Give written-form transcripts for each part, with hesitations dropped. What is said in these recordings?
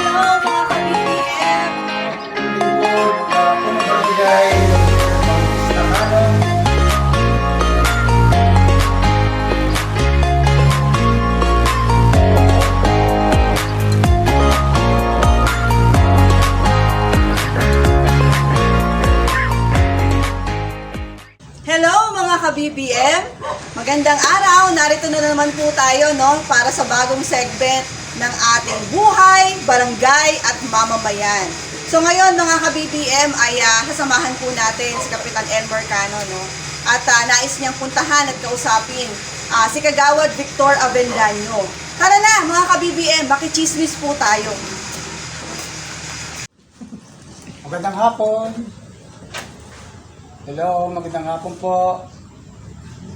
mga ka-BBM! Pumabagay sa kanan. Hello mga ka-BBM! Magandang araw! Narito na naman po tayo para sa bagong segment ng ating buhay, barangay at mamamayan. So ngayon mga ka-BBM ay kasamahan po natin si Kapitan Elmer Cano at nais niyang puntahan at kausapin si Kagawad Victor Avendaño. Tara na mga ka-BBM, makichismis po tayo. Magandang hapon. Hello, magandang hapon po.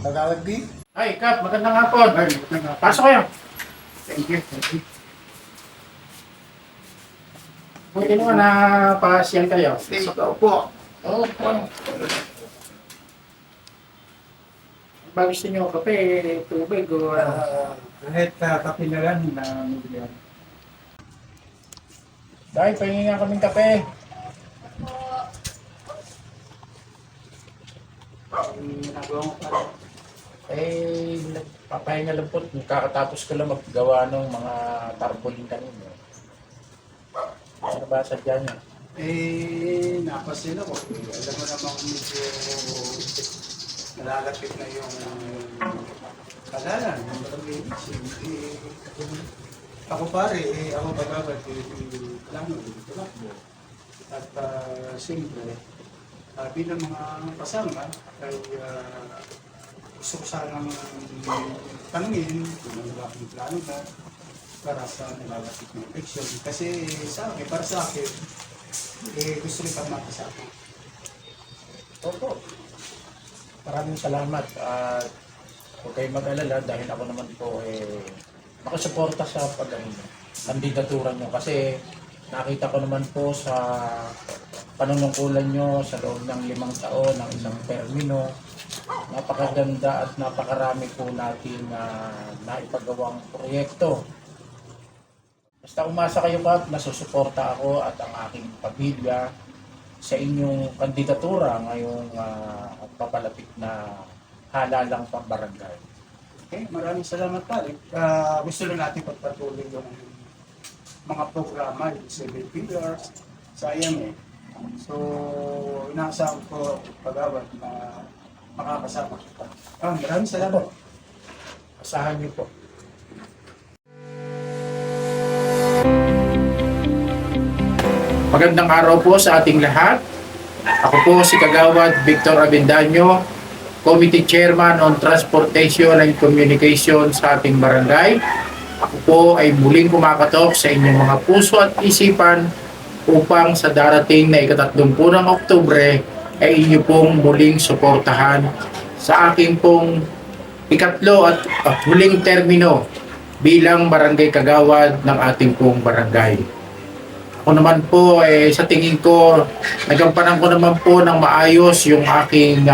Kagawad B. Ay, Kap, magandang hapon. Ay, magandang hapon. Pasok kayo. Thank you. Thank you. Pwede mo na pasyan kayo. Pasok daw po. Oo, ba gusto nyo kape, tubig, o Kahit kape na lang na million. dahil pahingin nga kaming kape. Ginagawa mo pa. Nagpapahinga lang po. Kakatapos ko lang maggawa ng mga tarpaulin kanina. Ano ba sadya niya? Napasin ako. Alam mo namang medyo nalalapit na yung kalalan ng barangay meeting. Ako pare, ako Kagawad, plano din, tumakbo. At siyempre, bilang mga kasama, ay gusto ko sanang tanungin kung ano ba ang plano na para sa nalalapit ng eleksyon. Kasi sa akin, para sa akin, gusto rin pamata sa akin. Opo. Maraming salamat. At huwag kayong mag-alala dahil ako naman po makasuporta sa kandidatura nyo. Kasi nakita ko naman po sa panunungkulan nyo sa loob ng 5 taon, ng isang termino. Napakaganda at napakarami po natin na naipagawang proyekto. Basta umasa kayo pa, nasusuporta ako at ang aking pamilya sa inyong kandidatura ngayong papalapit na halalang pambarangay. Okay, maraming salamat pare. Gusto lang natin pagpatuloy yung mga programa, yung 7 pillars, sayang So, inaasahan ko Kagawad na makakasama kita. Maraming salamat. Asahan niyo po. Magandang araw po sa ating lahat. Ako po si Kagawad Victor Avendaño, Committee Chairman on Transportation and Communication sa ating barangay. Ako po ay muling kumakatok sa inyong mga puso at isipan upang sa darating na ika-30 ng Oktubre ay inyo pong muling suportahan sa aking pong ikatlo at huling termino bilang barangay kagawad ng ating pong barangay. Ako naman po, sa tingin ko, nagampanan ko naman po ng maayos yung aking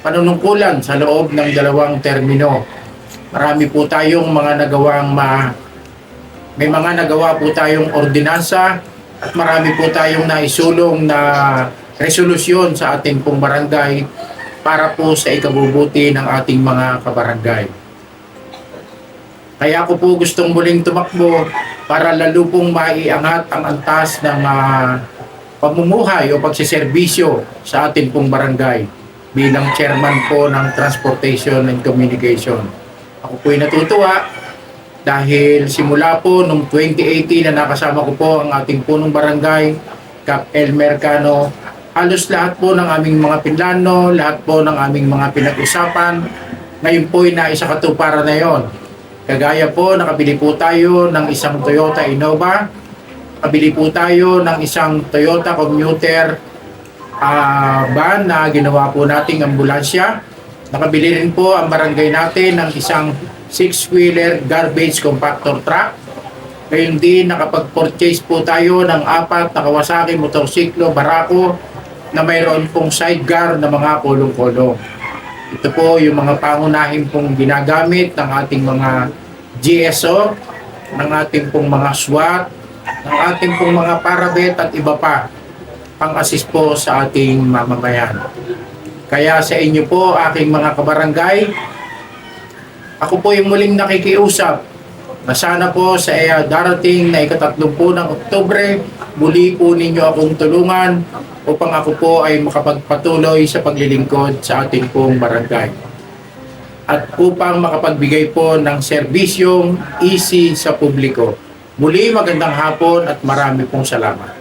panunungkulan sa loob ng 2 termino. Marami po tayong mga nagawang may mga nagawa po tayong ordinansa at marami po tayong naisulong na resolusyon sa ating pong barangay para po sa ikabubuti ng ating mga kabarangay. Kaya ako po gustong muling tumakbo para lalo pong maiangat ang antas ng pamumuhay o pagsiservisyo sa ating pong barangay bilang chairman po ng Transportation and Communication. Ako po'y natutuwa dahil simula po noong 2018 na nakasama ko po ang ating punong barangay, Kap Elmer Cano, halos lahat po ng aming mga pinlano, lahat po ng aming mga pinag-usapan, ngayon po'y naisakatuparan na yon. Kagaya po, nakabili po tayo ng isang Toyota Innova, nakabili po tayo ng isang Toyota Commuter van na ginawa po nating ambulansya. Nakabili rin po ang barangay natin ng isang 6-wheeler garbage compactor truck. Ngayon din, nakapag-purchase po tayo ng 4 na Kawasaki motorsiklo Barako na mayroon pong sidecar na mga kulong-kulong. Ito po yung mga pangunahin pong ginagamit ng ating mga GSO, ng ating pong mga SWAT, ng ating pong mga parabet at iba pa pang-assist po sa ating mamamayan. Kaya sa inyo po, aking mga kabarangay, ako po yung muling nakikiusap na sana po sa darating na ika-30 ng Oktubre, muli po ninyo akong tulungan upang ako po ay makapagpatuloy sa paglilingkod sa ating pong barangay. At upang makapagbigay po ng serbisyong easy sa publiko. Muli magandang hapon at marami pong salamat.